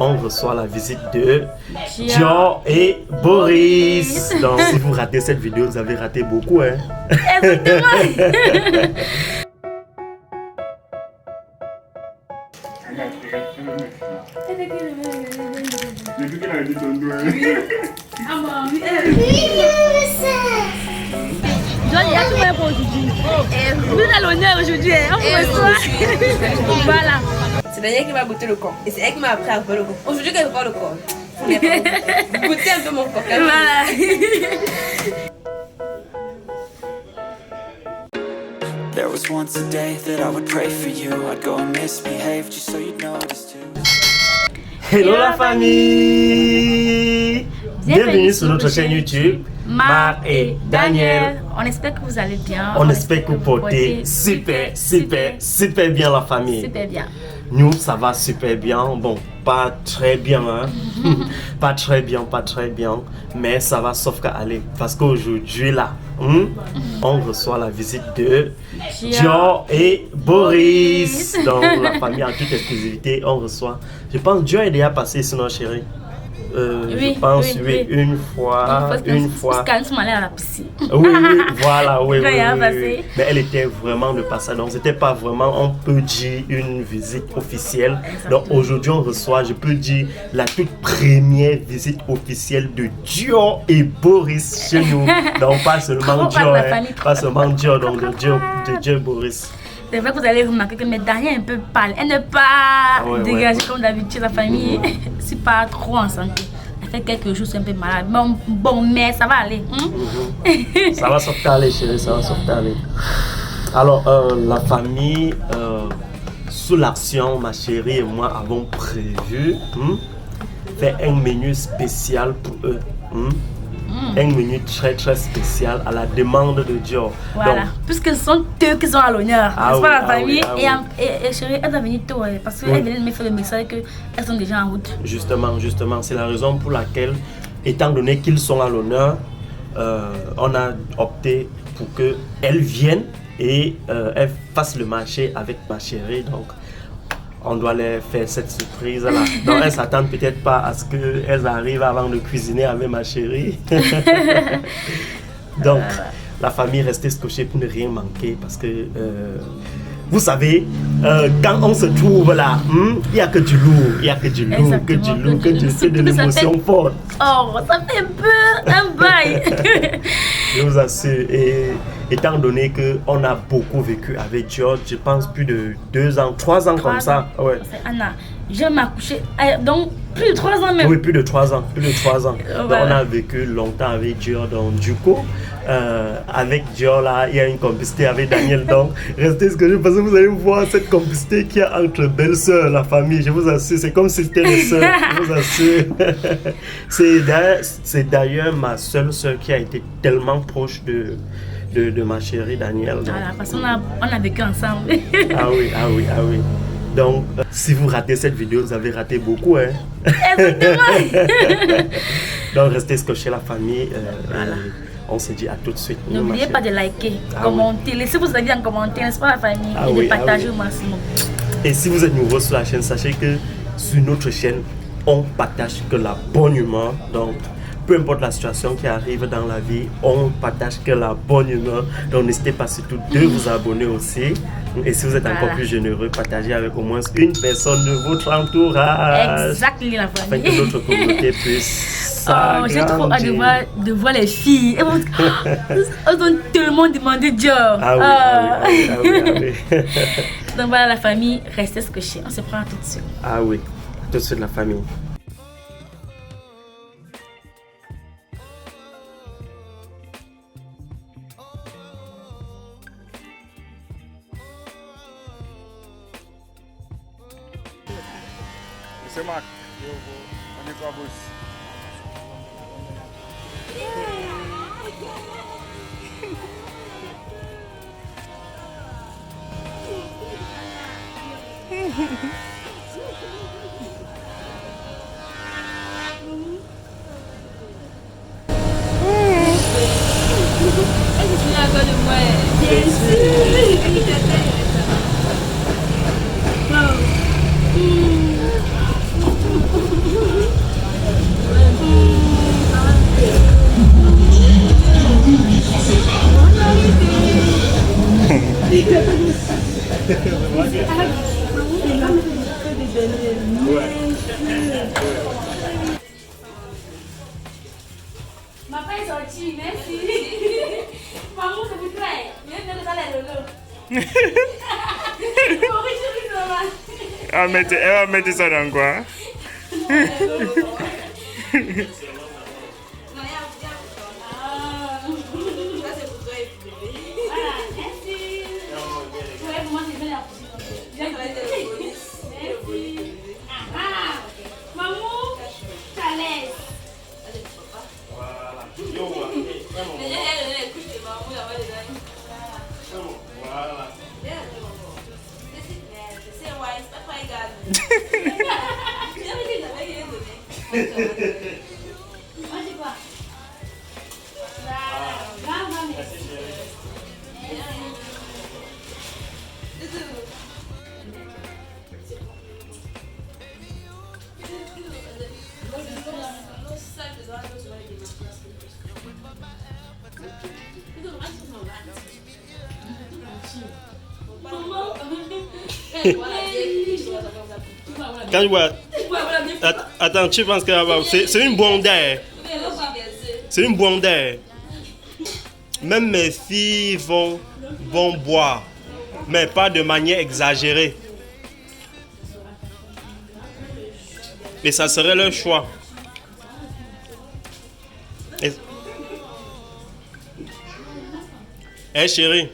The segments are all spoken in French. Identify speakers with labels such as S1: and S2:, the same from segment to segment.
S1: on reçoit la visite de Dior et Boris. Donc, si vous ratez cette vidéo, vous avez raté beaucoup, hein?
S2: Il y a tout le monde pour aujourd'hui. Vous avez l'honneur aujourd'hui. Voilà.
S3: C'est Daniel qui m'a goûté le corps. Et c'est elle qui m'a appris à faire le corps. Aujourd'hui, qu'elle veut pas le corps. Goûtez un peu mon corps.
S2: Voilà.
S4: There was once a day that I would pray for you. I'd go and misbehave just so you'd notice too.
S1: Hello la famille! Bienvenue sur notre chaîne YouTube, Marc et Daniel.
S2: On espère que vous allez bien.
S1: On espère que vous portez super bien la famille.
S2: Super bien.
S1: Nous, ça va super bien. Bon, pas très bien, hein? pas très bien, mais ça va sauf qu'à aller. Parce qu'aujourd'hui, là, on reçoit la visite de Dior et Boris. Donc, la famille en toute exclusivité, on reçoit. Je pense que Dior est déjà passé, sinon, chérie.
S2: Oui,
S1: je pense,
S2: oui.
S1: une fois.
S2: Parce qu'elle sont allés à la piscine.
S1: Oui, voilà, oui.
S2: Mais
S1: elle était vraiment de passage, donc c'était pas vraiment, on peut dire, une visite officielle.
S2: Exactement.
S1: Donc aujourd'hui, on reçoit, je peux dire, la toute première visite officielle de Dior et Boris chez nous. Donc pas seulement Dior, pas seulement Dior, donc de Dior et Boris.
S2: C'est vrai que vous allez remarquer que mes Daniel est un peu pâle. Elle n'est pas dégagée comme d'habitude. La famille, c'est pas trop en santé. Elle fait quelques jours, c'est un peu malade. Bon, mais ça va aller.
S1: Ça va sortir aller, chérie, ça va sortir aller. Alors, la famille, sous l'action, ma chérie et moi avons prévu faire un menu spécial pour eux. Un menu très spécial à la demande de Dior.
S2: Voilà, donc, puisque ce sont eux qui sont à l'honneur, n'est-ce pas la famille? Et chérie, elle doit venir tôt, parce qu'elle vient de me faire le message qu'elles sont déjà en route.
S1: Justement, c'est la raison pour laquelle, étant donné qu'ils sont à l'honneur, on a opté pour qu'elles viennent et elles fassent le marché avec ma chérie. Donc, on doit les faire cette surprise là. Donc elles s'attendent peut-être pas à ce qu'elles arrivent avant de cuisiner avec ma chérie. Donc la famille restait scotchée pour ne rien manquer parce que vous savez, quand on se trouve là, il n'y a que du lourd, que de l'émotion forte.
S2: Oh, ça fait un peu un bail.
S1: Je vous assure, et étant donné qu'on a beaucoup vécu avec George, je pense plus de 2 ans, 3 ans comme ça. Ouais.
S2: Anna, je m'accouché, donc plus de 3 ans même.
S1: Oui, plus de 3 ans.
S2: Voilà.
S1: Donc, on a vécu longtemps avec Dior, donc du coup, avec Dior là, il y a une complicité avec Daniel, donc restez ce que je parce que vous allez voir cette complicité qu'il y a entre belles-sœurs, la famille, je vous assure, c'est comme si c'était les sœurs, je vous assure. C'est d'ailleurs ma seule sœur qui a été tellement proche de ma chérie Daniel.
S2: Voilà, parce qu'on a vécu ensemble.
S1: Ah oui. Donc, si vous ratez cette vidéo, vous avez raté beaucoup, hein? Donc, restez scotchés la famille.
S2: Voilà.
S1: On se dit à tout de suite.
S2: N'oubliez pas de liker, commenter, laissez vos avis en commentaire, n'est-ce pas la famille? Et de partager au maximum.
S1: Et si vous êtes nouveau sur la chaîne, sachez que sur notre chaîne, on partage que la bonne humeur. Donc, peu importe la situation qui arrive dans la vie, on partage que la bonne humeur. Donc n'hésitez pas surtout de vous abonner aussi. Et si vous êtes encore plus généreux, partagez avec au moins une personne de votre entourage.
S2: Exactement la famille.
S1: Afin que notre communauté puisse s'agrandir.
S2: J'ai trop hâte de voir les filles. Elles ont tellement demandé Dieu. Donc voilà la famille, restez scotchés. On se prend tout de suite.
S1: Ah oui, tout de suite la famille.
S5: C'est Marc, on est quoi, boss?
S2: Ma fille est sortie, merci. Maman, ça vous plaît. Viens faire ça, les lolos.
S5: Elle va mettre ça dans quoi?
S1: Quand je vois... Attends, tu penses que c'est une bonne d'air. C'est une bonne d'air. Même mes filles vont boire, mais pas de manière exagérée. Et ça serait leur choix. Chérie,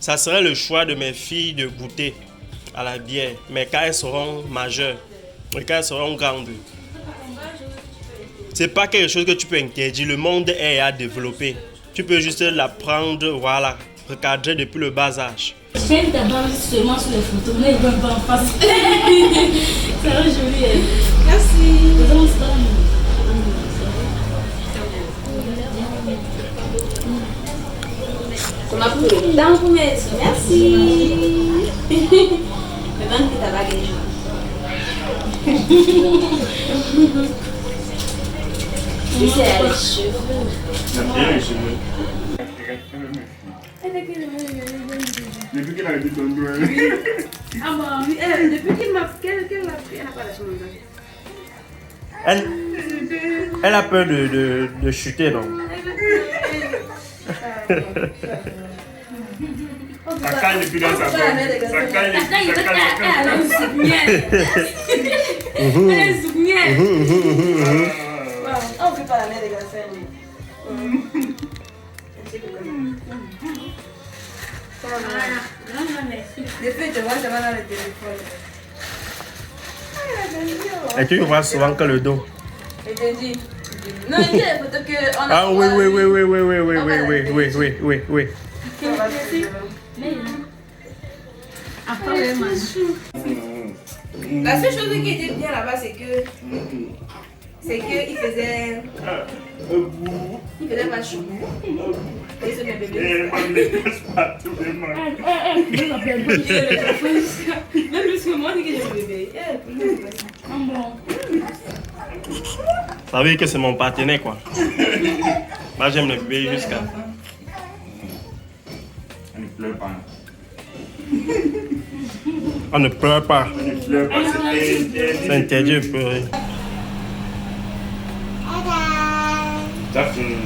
S1: ça serait le choix de mes filles de goûter à la bière, mais quand elles seront majeures, et quand elles seront grandes, c'est pas quelque chose que tu peux interdire. Le monde est à développer. Tu peux juste l'apprendre, voilà, recadrer depuis le bas âge.
S2: J'aime d'abord seulement sur les photos, mais ils vont pas en face. Ça va joli. Merci.
S3: Ça m'a pris le temps pour mettre. Merci. Maintenant que ta bague est jaune. Et c'est les cheveux.
S5: Bien les cheveux. Depuis qu'elle a dit ton doigt.
S3: Ah bon, depuis qu'elle m'a pris, elle n'a pas lâché mon doigt.
S1: Elle a peur de chuter, non?
S5: Ça caille depuis dans sa poche. Ça caille
S3: On ne fait pas la mère des garçons. Depuis, tu vois, ça va dans le téléphone.
S1: Et tu vois souvent que le dos.
S3: Et je dis, non, il y a des photos que on a.
S1: Ah oui.
S3: La seule chose qui était bien là-bas, c'est que il faisait pas chaud. Et c'est mes bébés. Même plus que moi, c'est que j'ai des bébés.
S1: Ça veut dire que c'est mon partenaire, quoi. Moi, j'aime les bébés jusqu'à...
S5: On ne pleure pas.
S1: On ne pleure pas.
S5: On ne pleure pas.
S1: C'est interdit de pleurer.
S5: Ça fait...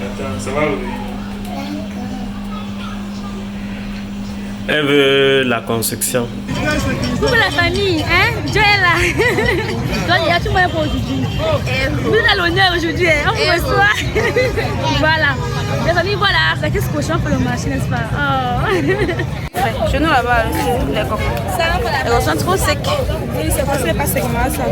S5: Attends, ça va revenir.
S1: Elle veut la construction.
S2: Pour la famille, hein? Dieu est là. Donc, il y a tout le monde pour aujourd'hui. Vous êtes à l'honneur aujourd'hui, hein? On vous reçoit. Voilà. La famille, voilà. C'est qu'est-ce cochon pour le marché, n'est-ce pas? Oh.
S3: Chez nous là-bas, les coques. Elles sont trop secs.
S6: Oui, c'est parce que c'est pas seulement ça.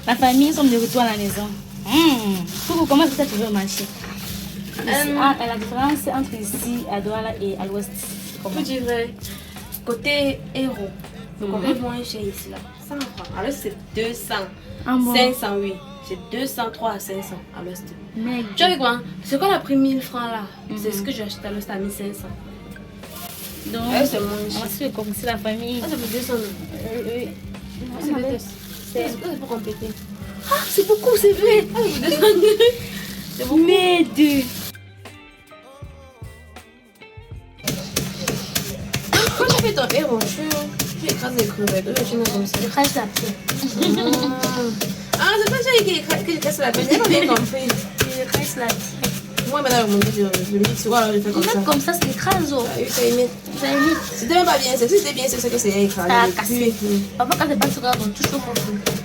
S2: La famille sommes de retour à la maison. Coucou, comment est-ce que tu as trouvé le marché? La différence entre ici, à Douala et à l'ouest.
S3: Je dirais, côté héros, le coco est moins cher ici là. 100 francs. À l'ouest, c'est 200.
S2: Ah bon?
S3: 500, oui. C'est 203 à 500 à l'ouest.
S2: Mais
S3: Tu vois quoi? Ce qu'on a pris 1000 francs là, c'est ce que j'ai acheté à l'ouest à 1500.
S2: donc,
S3: C'est moins
S2: on
S3: cher.
S2: va suivre comme si la famille.
S3: Ça fait 200.
S2: Oui.
S3: C'est pour compléter. Ah, c'est beaucoup, c'est vrai. Ah, c'est beaucoup.
S2: Mais deux.
S3: Quand tu fais ton héros, tu écrases les crevettes. Tu es comme ça.
S2: Je crache la pierre.
S3: Ah, c'est pas ça que je casse la peine. J'ai pas bien compris.
S2: Je crache la pierre.
S3: Moi, maintenant, je le dis souvent, alors je fais comme ça.
S2: Même comme ça, c'est écrase. Oh.
S3: Ah oui, ça imite.
S2: Ça limite.
S3: C'était même pas bien, si c'était bien, c'est ça que c'est écrasé.
S2: Ça a cassé. Parfois, quand c'est pas tout grave, on touche au fond.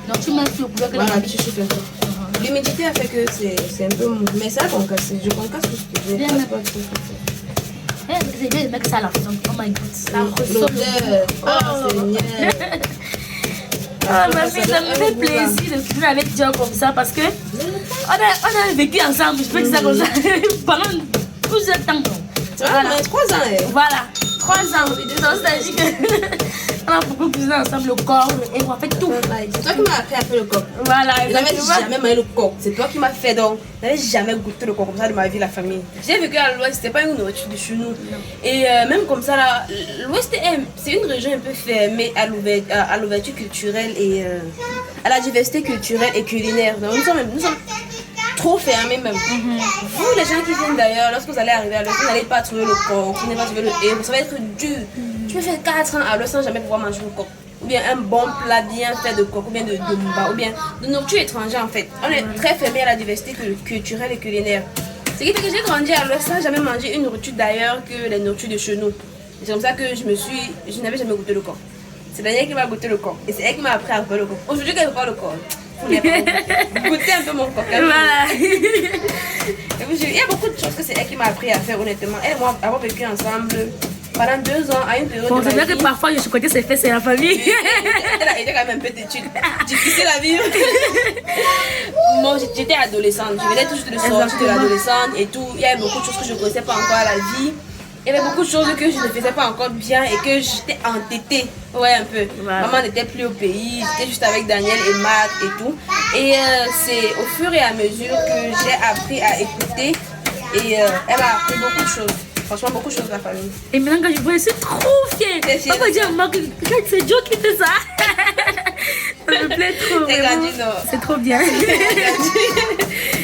S2: Donc, tu mets sur le pouvoir que
S3: Voilà,
S2: la
S3: tu chutes un peu. L'humidité a fait que c'est un peu mou. Mais ça a concassé. Je concasse tout ce que j'ai.
S2: Bien,
S3: C'est pas trop
S2: c'est bien de mettre ça à la maison. Oh my god. Ça ressemble.
S3: l'odeur. Oh, Seigneur.
S2: Ah, ma fille, ça me fait plaisir de finir avec Dieu comme ça parce que on a vécu ensemble, je peux dire ça comme ça, pendant plusieurs temps.
S3: Tu vois, mais 3 ans,
S2: Voilà, 3 ans, oui, 2 ans, c'est-à-dire qu'on a beaucoup plus ensemble, le corps, et on fait tout.
S3: C'est toi qui m'as appris à faire le coq.
S2: Voilà,
S3: Je n'avais
S2: exactement.
S3: jamais mangé le coq. C'est toi qui m'as fait donc. Je n'avais jamais goûté le coq comme ça de ma vie, la famille. J'ai vécu à l'ouest, c'était pas une nourriture de chez nous. Et même comme ça, là, l'ouest, c'est une région un peu fermée à l'ouverture culturelle et à la diversité culturelle et culinaire. Donc nous sommes trop fermés même. Vous, les gens qui viennent d'ailleurs, lorsque vous allez arriver à l'ouest, vous n'allez pas trouver le coq, vous n'allez pas trouver le héros, ça va être dur. Tu peux faire 4 ans à l'ouest sans jamais pouvoir manger le coq. Ou bien un bon plat bien fait de coq, ou bien de mba, ou bien de nourriture étrangère en fait. On est très fermé à la diversité culturelle et culinaire. Ce qui fait que j'ai grandi à l'ouest sans jamais manger une nourriture d'ailleurs que les nourritures de chez nous. C'est comme ça que je n'avais jamais goûté le coq. C'est Daniel qui m'a goûté le coq. Et c'est elle qui m'a appris à faire le coq. Aujourd'hui, qu'elle ne veut pas le coq. Goûter un peu mon coq.
S2: Voilà.
S3: Et puis, il y a beaucoup de choses que c'est elle qui m'a appris à faire honnêtement. Elle et moi avons vécu ensemble pendant 2 ans à une période
S2: Bon,
S3: de
S2: c'est
S3: ma
S2: vrai que
S3: vie.
S2: parfois, je suis côté, c'est fait, c'est la famille.
S3: Elle a été quand même un peu difficile à vivre. Moi, j'étais adolescente. Je venais tout juste de sortir de l'adolescente et tout. Il y avait beaucoup de choses que je ne connaissais pas encore à la vie. Il y avait beaucoup de choses que je ne faisais pas encore bien et que j'étais entêtée. Ouais, un peu.
S2: Voilà.
S3: Maman n'était plus au pays. J'étais juste avec Daniel et Marc et tout. Et c'est au fur et à mesure que j'ai appris à écouter. Et elle m'a appris beaucoup de choses. Franchement, beaucoup de choses de la famille.
S2: Et maintenant que je vois, je suis trop fière.
S3: T'es fière
S2: Papa
S3: de
S2: dit à moi que c'est Joe qui fait ça. Ça me plaît trop.
S3: T'es
S2: vraiment.
S3: grandi, non?
S2: C'est trop bien.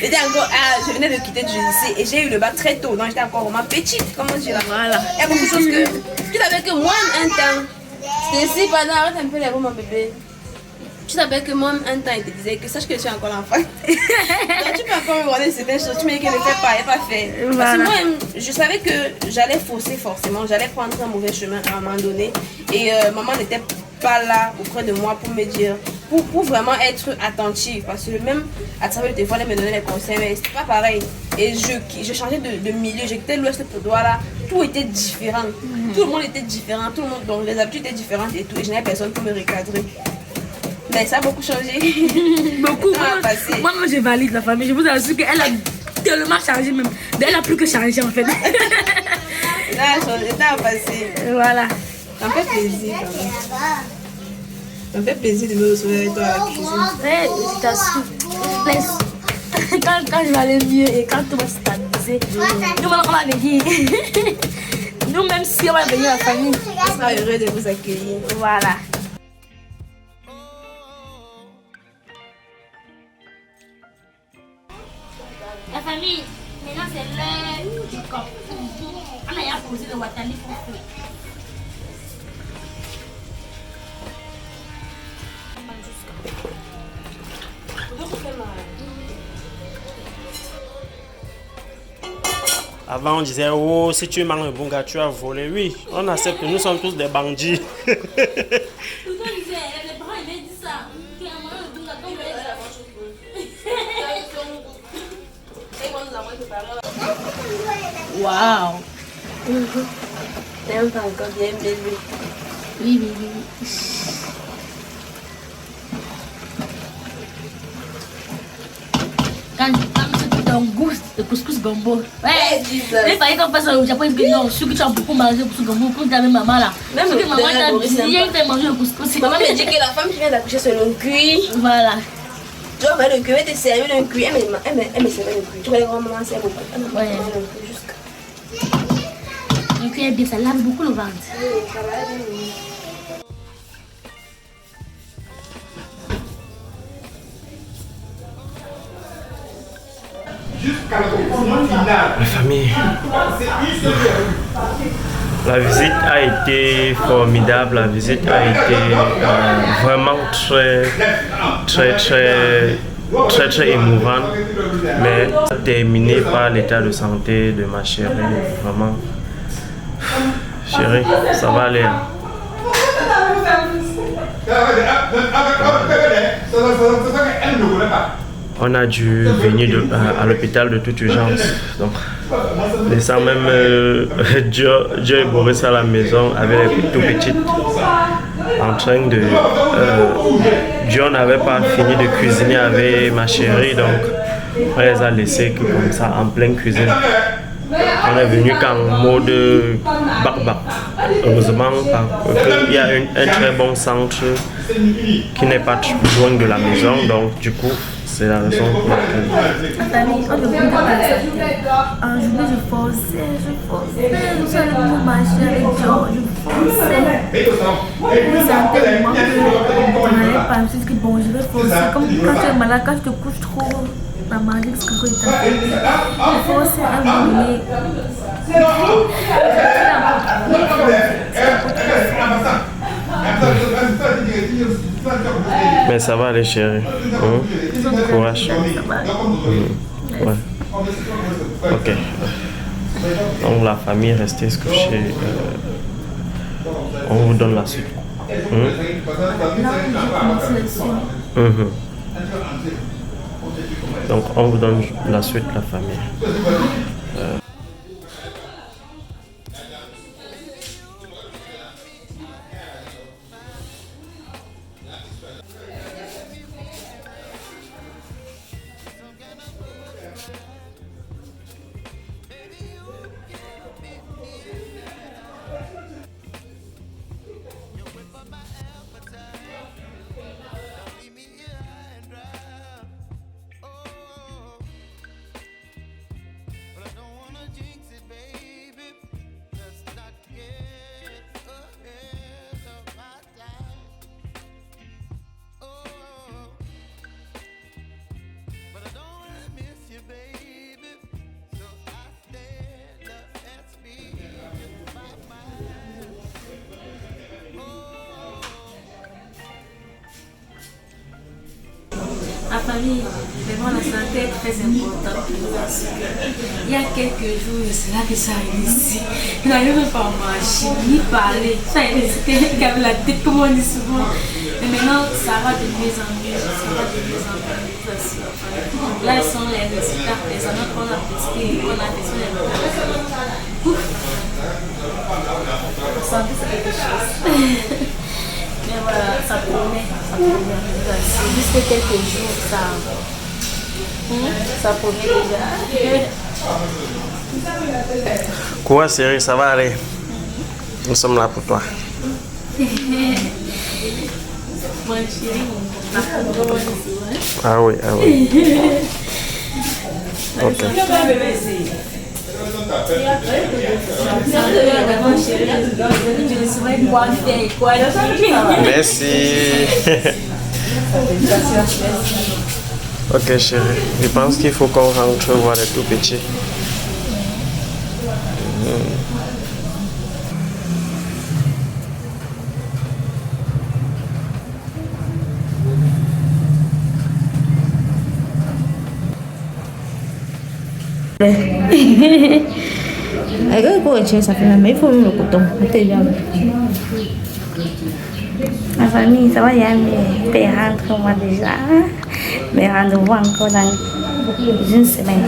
S3: J'étais encore, je venais de quitter du lycée et j'ai eu le bac très tôt, donc j'étais encore vraiment petite, comment dire là.
S2: Voilà.
S3: Il y a beaucoup de choses que tu savais que moi un temps, c'était si pendant, arrête un peu les mots mon bébé. Tu savais que moi un temps il te disait que sache que je suis encore l'enfant. Donc tu peux encore me regarder certaines choses, tu me dis qu'elle ne fait pas, elle n'a pas fait. Parce
S2: Voilà.
S3: que moi je savais que j'allais fausser forcément, j'allais prendre un mauvais chemin à un moment donné et maman n'était pas là auprès de moi pour me dire, pour vraiment être attentive, parce que même à travers le téléphone elle me donnait des conseils mais c'était pas pareil. Et je changeais de milieu, j'étais l'ouest pour toi là, tout était différent, tout le monde était différent, tout le monde, donc les habitudes étaient différentes et tout, et je n'avais personne pour me recadrer. Mais ça a beaucoup changé.
S2: Beaucoup.
S3: Ça a passé.
S2: Moi, je valide la famille. Je vous assure qu'elle a tellement changé même. Mais elle a plus que changé en fait.
S3: Ça a changé, ça a passé.
S2: Voilà.
S3: Ça me fait plaisir quand même. Ça me fait plaisir de me retrouver avec toi à la cuisine.
S2: Ouais, je t'assure. Quand je vais aller mieux et quand tout va se stabiliser, nous, on va venir. Nous, même si on va venir la famille.
S3: Je serai heureux de vous accueillir.
S2: Voilà. La famille, maintenant c'est l'heure du camp. On a posé le Watani pour feu.
S1: Avant, on disait, oh, si tu manges un bon gars, tu as volé. Oui, on accepte, nous sommes tous des bandits.
S2: Tout le monde disait, les parents ils m'ont dit ça. Que à moi, le bon gâteau, on voulait Waouh.
S3: T'es encore bien bébé.
S2: Oui, oui, oui. ton goût de couscous gombo. Ouais, il fallait qu'on fasse au Japon, que non, je suis que tu as beaucoup mangé le couscous gombo, comme ta maman là.
S3: Même
S2: que
S3: le
S2: maman t'a bien fait manger le couscous.
S3: Maman me dit que la femme qui vient d'accoucher c'est le cuit.
S2: Voilà.
S3: Tu vas faire le cuit, elle te servir le cuit. Elle me servait le cuit. Tu vois, les grands-mamans, c'est beaucoup. Elle me servait le cuit jusqu'à.
S2: Le cuit est bien, ça lave beaucoup le ventre.
S1: La famille. La visite a été formidable, la visite a été vraiment très émouvante, mais terminée par l'état de santé de ma chérie. Vraiment, chérie, ça va aller. On a dû venir à l'hôpital de toute urgence. Donc, laissant même Joe et Boris à la maison avec les tout petites en train de... Joe n'avait pas fini de cuisiner avec ma chérie, donc on les a laissés comme ça en pleine cuisine. On est venu qu'en mode bac-bac. Heureusement qu'il y a un très bon centre qui n'est pas loin de la maison, donc du coup, c'est la raison pour laquelle.
S2: Ma famille, on ne peut pas ça. Un jour, je forçais. Je suis allée pour marcher avec Joe, je forçais. Je sentais le manque qu'on n'allait pas. Je me suis dit, bon, je vais forcer. Comme quand tu es malade, quand tu te couches trop, la maladie, c'est que tu t'as fait. Je forçais à un moment donné.
S1: Mais ça va aller, chérie. Courage. Ouais. Ok. Donc la famille est restée couchée. On vous donne la suite. Donc on vous donne la suite, la famille.
S2: Ma famille, vraiment la santé est très importante. Il y a quelques jours, c'est là que ça arrive ici. Je n'arrive même pas à marcher, ni parler. C'était avec la tête, comme on dit souvent. Mais maintenant, ça va de mieux en mieux. Ça va de mieux en mieux. Là, ce sont les résultats, les années qu'on a testés, qu'on a testé les résultats. La santé, c'est quelque chose. Mais voilà, ça promet. Jusqu'à quelques jours, ça promet déjà.
S1: Quoi, chérie, ça va aller. Nous sommes là pour toi.
S2: Mon chéri,
S1: Ah oui, ah oui. Ok. Merci. Ok chérie, je pense qu'il faut qu'on rentre voir les tout petits.
S2: Ça fait mais il faut le coton. Ma famille, ça va y aller. Mais rentre moi déjà. Mais rendez-vous encore dans une semaine.